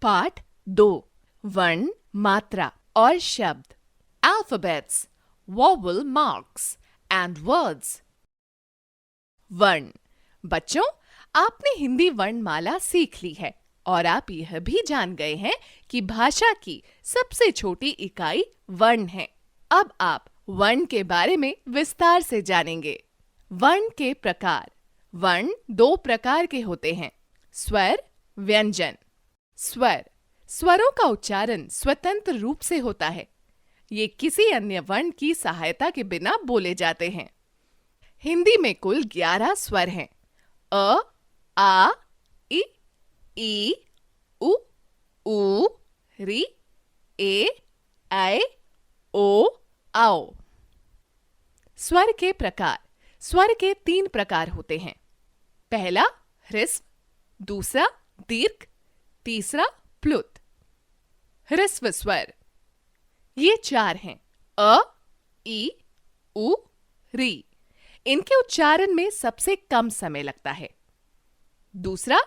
पाठ 2 वर्ण, मात्रा और शब्द Alphabets, vowel marks and words। वर्ण। बच्चों, आपने हिंदी वर्णमाला सीख ली है और आप यह भी जान गए हैं कि भाषा की सबसे छोटी इकाई वर्ण है। अब आप वर्ण के बारे में विस्तार से जानेंगे। वर्ण के प्रकार। वर्ण दो प्रकार के होते हैं, स्वर, व्यंजन। स्वर, स्वरों का उच्चारण स्वतंत्र रूप से होता है। ये किसी अन्य वर्ण की सहायता के बिना बोले जाते हैं। हिंदी में कुल 11 स्वर हैं। अ, आ, इ, ई, उ, ऊ, री, ए, ऐ, ओ, आओ। स्वर के प्रकार। स्वर के 3 प्रकार होते हैं। पहला ह्रस्व, दूसरा दीर्घ, तीसरा प्लुत। ह्रस्व स्वर ये 4 हैं, अ, ई, उ, री। इनके उच्चारण में सबसे कम समय लगता है। दूसरा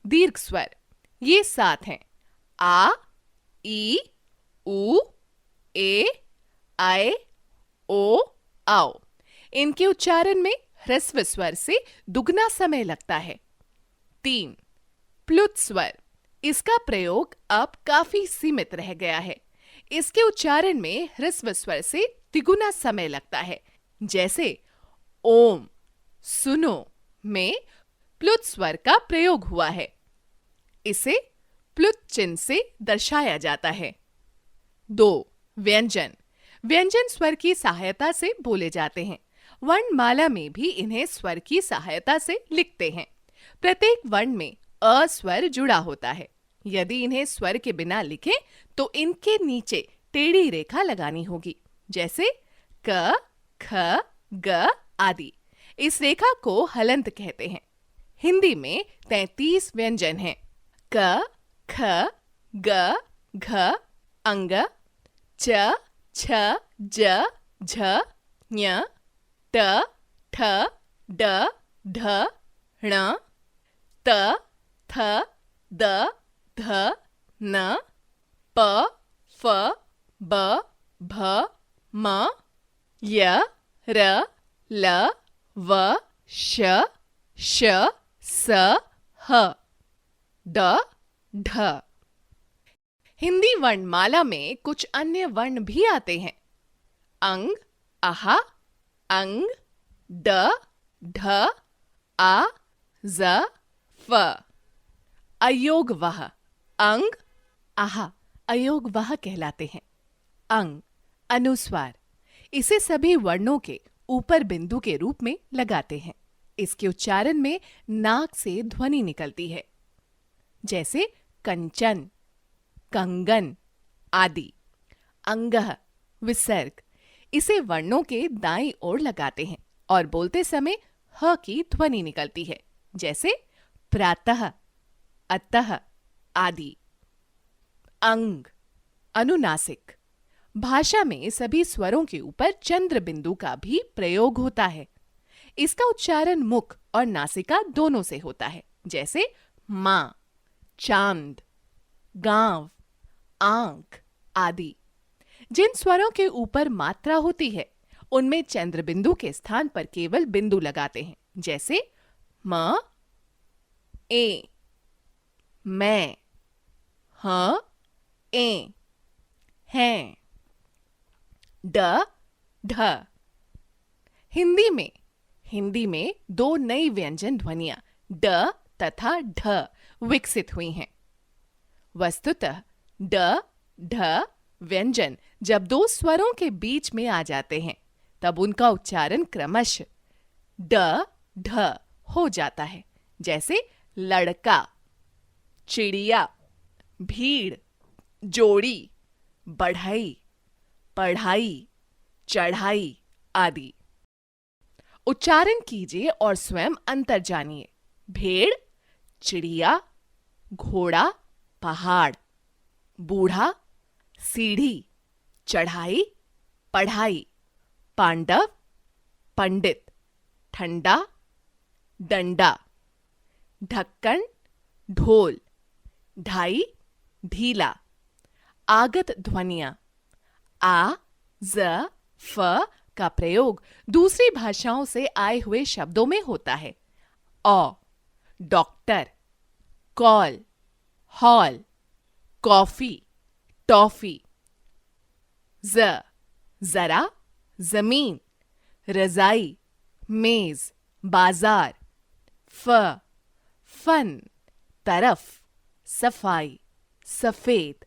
दीर्घ स्वर ये 7 हैं, आ, ई, उ, ए, ऐ, ओ, आओ। इनके उच्चारण में ह्रस्व स्वर से दुगना समय लगता है। 3 प्लुत स्वर। इसका प्रयोग अब काफी सीमित रह गया है। इसके उच्चारण में ह्रस्व स्वर से तिगुना समय लगता है। जैसे ओम, सुनो में प्लुत स्वर का प्रयोग हुआ है। इसे प्लुत चिन्ह से दर्शाया जाता है। 2 व्यंजन। व्यंजन स्वर की सहायता से बोले जाते हैं। वर्णमाला में भी इन्हें स्वर की सहायता से लिखते हैं। प्रत्येक वर्ण में अ स्वर जुड़ा होता है। यदि इन्हें स्वर के बिना लिखें तो इनके नीचे टेढ़ी रेखा लगानी होगी, जैसे क, ख, ग आदि। इस रेखा को हलंत कहते हैं। हिंदी में 33 व्यंजन हैं। क, ख, ग, घ, अंग, च, छ, ज, झ, ञ, ट, ठ, ड, ढ, ण, त, थ, द, ध, न, प, फ, ब, भ, म, य, र, ल, व, श, श, स, ह, द, ढ। हिंदी वर्णमाला में कुछ अन्य वर्ण भी आते हैं। अंग, अहा, अंग, ड, ढ, आ, ज, फ। अयोगवह। अंग, आहा अयोगवह कहलाते हैं। अंग, अनुस्वार। इसे सभी वर्णों के ऊपर बिंदु के रूप में लगाते हैं। इसके उच्चारण में नाक से ध्वनि निकलती है, जैसे कंचन, कंगन आदि। अंगः, विसर्ग। इसे वर्णों के दाईं ओर लगाते हैं और बोलते समय ह की ध्वनि निकलती है, जैसे प्रातः, अतः आदि। अंग, अनुनासिक। भाषा में सभी स्वरों के ऊपर चंद्र बिंदु का भी प्रयोग होता है। इसका उच्चारण मुख और नासिका दोनों से होता है, जैसे मां, चांद, गांव, आंख आदि। जिन स्वरों के ऊपर मात्रा होती है उनमें चंद्र बिंदु के स्थान पर केवल बिंदु लगाते हैं, जैसे म, ए, मैं, ह, ए, हैं, ड, ढ। हिंदी में 2 नई व्यंजन ध्वनियां ड तथा ढ विकसित हुई हैं। वस्तुतः ड, ढ व्यंजन जब 2 स्वरों के बीच में आ जाते हैं तब उनका उच्चारण क्रमशः ड, ढ हो जाता है, जैसे लड़का, चिड़िया, भीड़, जोड़ी, बढ़ई, पढ़ाई, चढ़ाई आदि। उच्चारण कीजिए और स्वयं अंतर जानिए। भेड़, चिड़िया, घोड़ा, पहाड़, बूढ़ा, सीढ़ी, चढ़ाई, पढ़ाई, पांडव, पंडित, ठंडा, डंडा, ढक्कन, ढोल, ढाई, ढीला। आगत ध्वनियां। आ, ज, फ का प्रयोग दूसरी भाषाओं से आए हुए शब्दों में होता है। औ, doctor, call, hall, coffee, toffee. ज, जरा, जमीन, रजाई, मेज, बाजार। फ, फन, तरफ, सफाई, सफेद।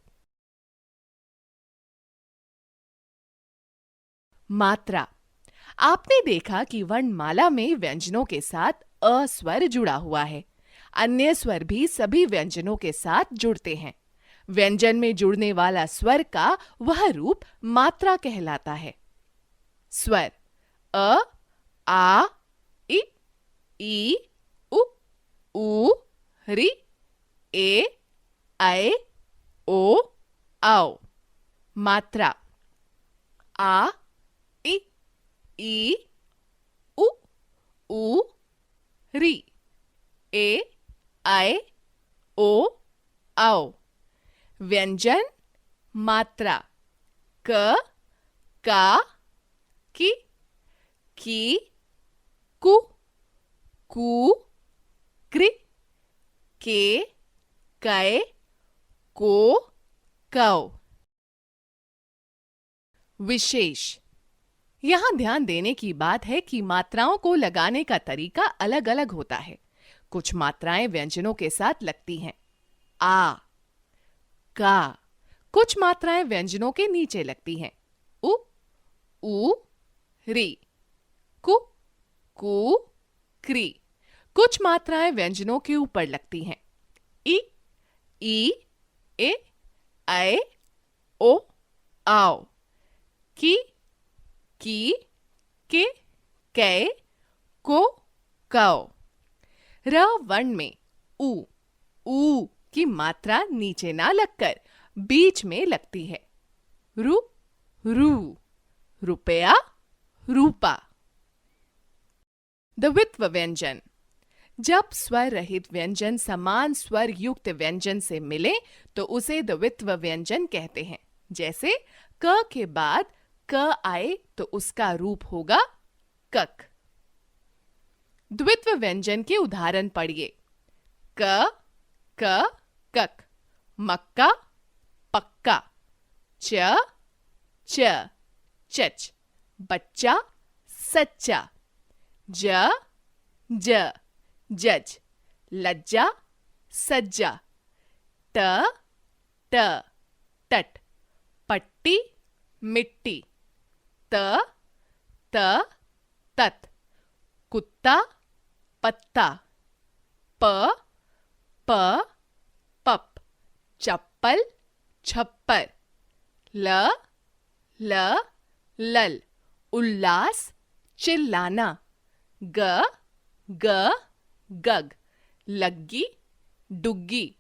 मात्रा। आपने देखा कि वर्णमाला में व्यंजनों के साथ अ स्वर जुड़ा हुआ है। अन्य स्वर भी सभी व्यंजनों के साथ जुड़ते हैं। व्यंजन में जुड़ने वाला स्वर का वह रूप मात्रा कहलाता है। स्वर अ, आ, इ, ई, उ, ऊ, रि, ए, ऐ, ओ, औ। मात्रा आ, इ, ई, उ, ऊ, रि, ए, ऐ, ओ, औ। व्यंजन। मात्रा क, का, की, कु, कू, कृ, के, कै, को, कौ। विशेष। यहां ध्यान देने की बात है कि मात्राओं को लगाने का तरीका अलग अलग होता है। कुछ मात्राएं व्यंजनों के साथ लगती हैं। आ, का। कुछ मात्राएं व्यंजनों के नीचे लगती हैं। उ, ऊ, रि, कु, कू, क्री। कुछ मात्राएं व्यंजनों के ऊपर लगती हैं। ई, ए, ऐ, ओ, औ। की, के, कै, को, कौ। र वर्ण में ऊ की मात्रा नीचे ना लगकर बीच में लगती है। रू, रुपया, रूपा। द्वित्व व्यंजन। जब स्वर रहित व्यंजन समान स्वर युक्त व्यंजन से मिले तो उसे द्वित्व व्यंजन कहते हैं। जैसे क के बाद क आए तो उसका रूप होगा कक। द्वित्व व्यंजन के उदाहरण पढ़िए। क, कक, मक्का, पक्का। च, चच, बच्चा, सच्चा। ज, जज, लज्जा, सज्जा। ट, टट, पट्टी, मिट्टी। त, तत, कुत्ता, पत्ता। प, पप, चप्पल, छप्पर। ल, लल, उल्लास, चिल्लाना। ग, गग, लग्गी, डुग्गी।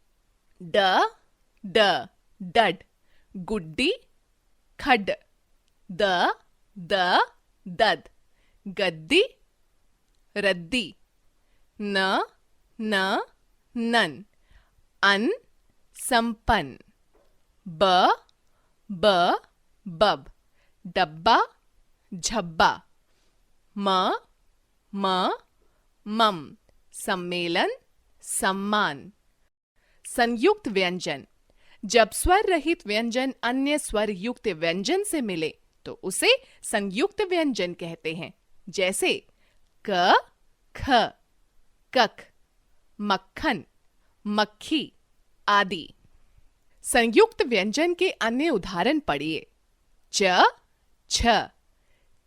डड, गुड्डी, खड। दद, गद्दी, रद्दी। नन, अन, संपन्न। बब, डब्बा, झब्बा। मम, सम्मेलन, सम्मान। संयुक्त व्यंजन। जब स्वर रहित व्यंजन अन्य स्वर युक्त व्यंजन से मिले तो उसे संयुक्त व्यंजन कहते हैं। जैसे क, ख, कख, मक्खन, मक्खी आदि। संयुक्त व्यंजन के अन्य उदाहरण पढ़िए। च, छ,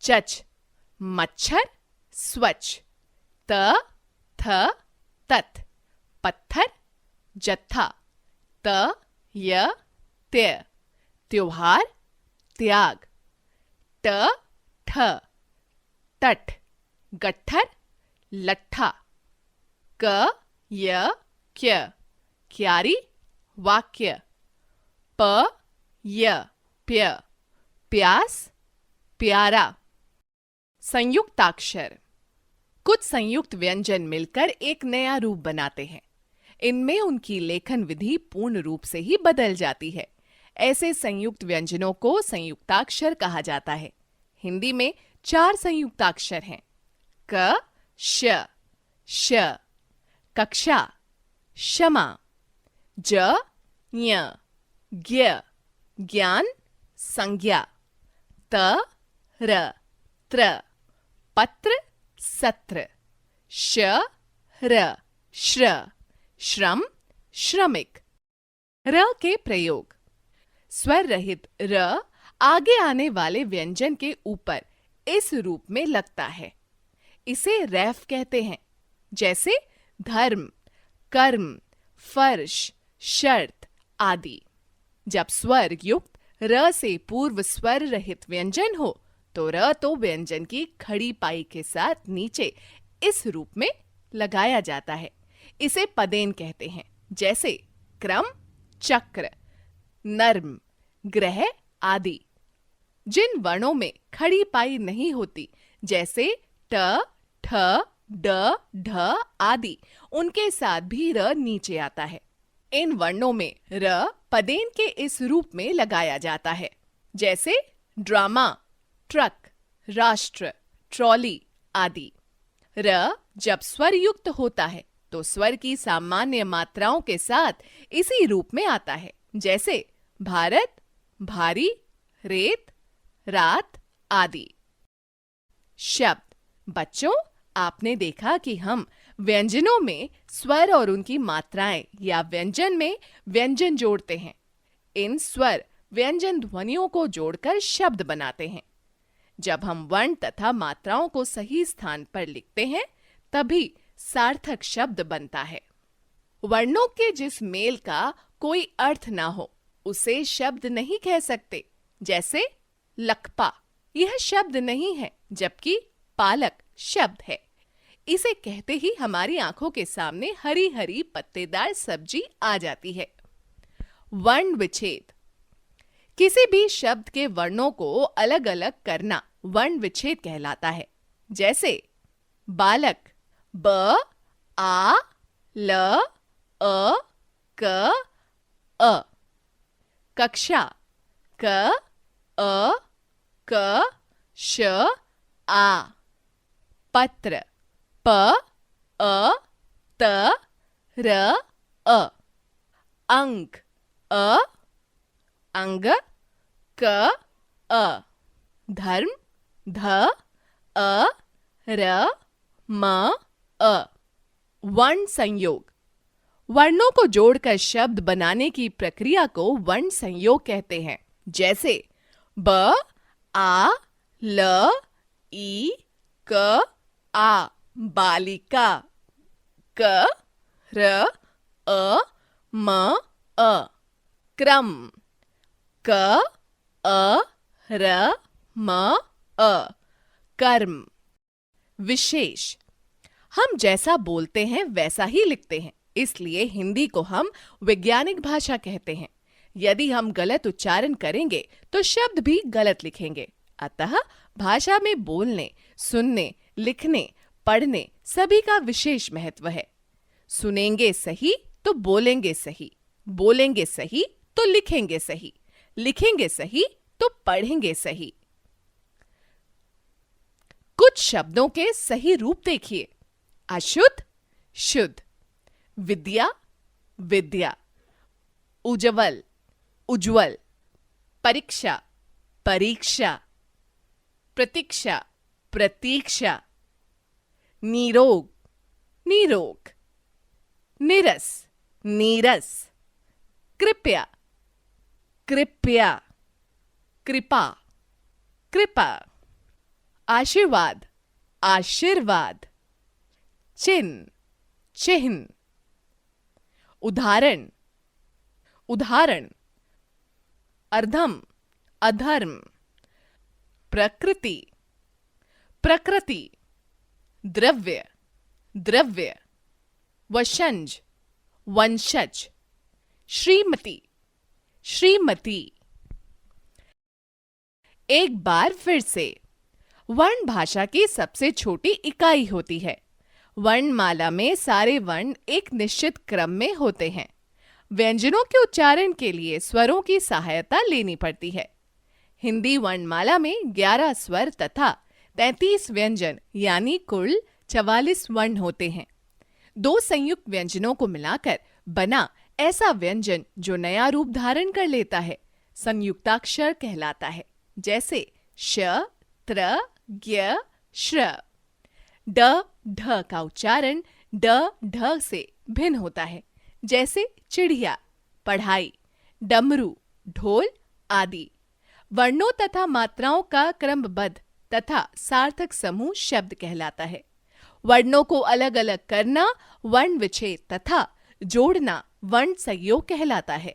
चच, मच्छर, स्वच्छ। त, थ, तथ, पत्थर, जत्था। त, य, त्य, त्योहार, त्याग। ट, ठ, टठ, गट्ठर, लट्ठा। क, य, क्य, क्यारी, वाक्य। प, य, प्य, प्यास, प्यारा। संयुक्ताक्षर। कुछ संयुक्त व्यंजन मिलकर एक नया रूप बनाते हैं। इनमें उनकी लेखन विधि पूर्ण रूप से ही बदल जाती है। ऐसे संयुक्त व्यंजनों को संयुक्ताक्षर कहा जाता है। हिंदी में 4 संयुक्ताक्षर हैं: क, श, श, कक्षा, क्षमा, ज, ञ, ज्ञ, ज्ञान, संज्ञा, त, र, त्र, पत्र, सत्र, श, र, श्र, श्रम, श्रमिक। र के प्रयोग: स्वर रहित र आगे आने वाले व्यंजन के ऊपर इस रूप में लगता है। इसे रैफ कहते हैं, जैसे धर्म, कर्म, फर्श, शर्त आदि। जब स्वर युक्त र से पूर्व स्वर रहित व्यंजन हो तो र तो व्यंजन की खड़ी पाई के साथ नीचे इस रूप में लगाया जाता है। इसे पदेन कहते हैं, जैसे क्रम, चक्र, नर्म, ग्रह आदि। जिन वर्णों में खड़ी पाई नहीं होती, जैसे ट, ठ, ड, ढ आदि, उनके साथ भी र नीचे आता है। इन वर्णों में र पदेन के इस रूप में लगाया जाता है, जैसे ड्रामा, ट्रक, राष्ट्र, ट्रॉली आदि। र जब स्वर युक्त होता है तो स्वर की सामान्य मात्राओं के साथ इसी रूप में आता है, जैसे भारत, भारी, रेत, रात आदि। शब्द: बच्चों, आपने देखा कि हम व्यंजनों में स्वर और उनकी मात्राएं या व्यंजन में व्यंजन जोड़ते हैं। इन स्वर व्यंजन ध्वनियों को जोड़कर शब्द बनाते हैं। जब हम वर्ण तथा मात्राओं को सही स्थान पर लिखते हैं, तभी सार्थक शब्द बनता है। वर्णों के जिस मेल का कोई अर्थ ना हो, उसे शब्द नहीं कह सकते। जैसे लखपा, यह शब्द नहीं है, जबकि पालक शब्द है। इसे कहते ही हमारी आंखों के सामने हरी हरी पत्तेदार सब्जी आ जाती है। वर्ण विच्छेद: किसी भी शब्द के वर्णों को अलग अलग करना वर्ण विच्छेद कहलाता है। जैसे बालक, ब, आ, ल, अ, क, अ। कक्षा, क, अ, क, श, आ। पत्र, प, अ, त, र, अ। अंक, अ, अंग, क, अ। धर्म, ध, अ, र, म, अ। वर्ण संयोग: वर्णों को जोड़कर शब्द बनाने की प्रक्रिया को वर्ण संयोग कहते हैं। जैसे ब, आ, ल, ई, क, आ, बालिका। क, र, अ, म, अ। क्रम, क, अ, र, म, अ। कर्म। विशेष: हम जैसा बोलते हैं वैसा ही लिखते हैं, इसलिए हिंदी को हम वैज्ञानिक भाषा कहते हैं। यदि हम गलत उच्चारण करेंगे तो शब्द भी गलत लिखेंगे। अतः भाषा में बोलने, सुनने, लिखने, पढ़ने सभी का विशेष महत्व है। सुनेंगे सही तो बोलेंगे सही, बोलेंगे सही तो लिखेंगे सही, लिखेंगे सही तो पढ़ेंगे सही। कुछ शब्दों के सही रूप देखिए: अशुद्ध, शुद्ध, विद्या, विद्या, उज्ज्वल, उज्ज्वल, परीक्षा, परीक्षा, प्रतीक्षा, प्रतीक्षा, निरोग, निरोग, नीरस, नीरस, कृपया, कृपया, कृपा, कृपा, आशीर्वाद, आशीर्वाद, चिन्ह, चिन्ह, उदाहरण, उदाहरण, अर्धम, अधर्म, प्रकृति, प्रकृति, द्रव्य, द्रव्य, वंशज, वंशज, श्रीमती, श्रीमती। एक बार फिर से, वर्ण भाषा की सबसे छोटी इकाई होती है। वर्णमाला में सारे वर्ण एक निश्चित क्रम में होते हैं। व्यंजनों के उच्चारण के लिए स्वरों की सहायता लेनी पड़ती है। हिंदी वर्णमाला में 11 स्वर तथा 33 व्यंजन यानी कुल 44 वर्ण होते हैं। दो संयुक्त व्यंजनों को मिलाकर बना ऐसा व्यंजन जो नया रूप धारण कर लेता है संयुक्ताक्षर कहलाता है, जैसे श, त्र, ज्ञ, श्र। ड, ढ का उच्चारण ड, ढ से भिन्न होता है, जैसे चिड़िया, पढ़ाई, डमरू, ढोल आदि। वर्णों तथा मात्राओं का क्रमबद्ध तथा सार्थक समूह शब्द कहलाता है। वर्णों को अलग अलग करना वर्ण विच्छेद तथा जोड़ना वर्ण संयोग कहलाता है।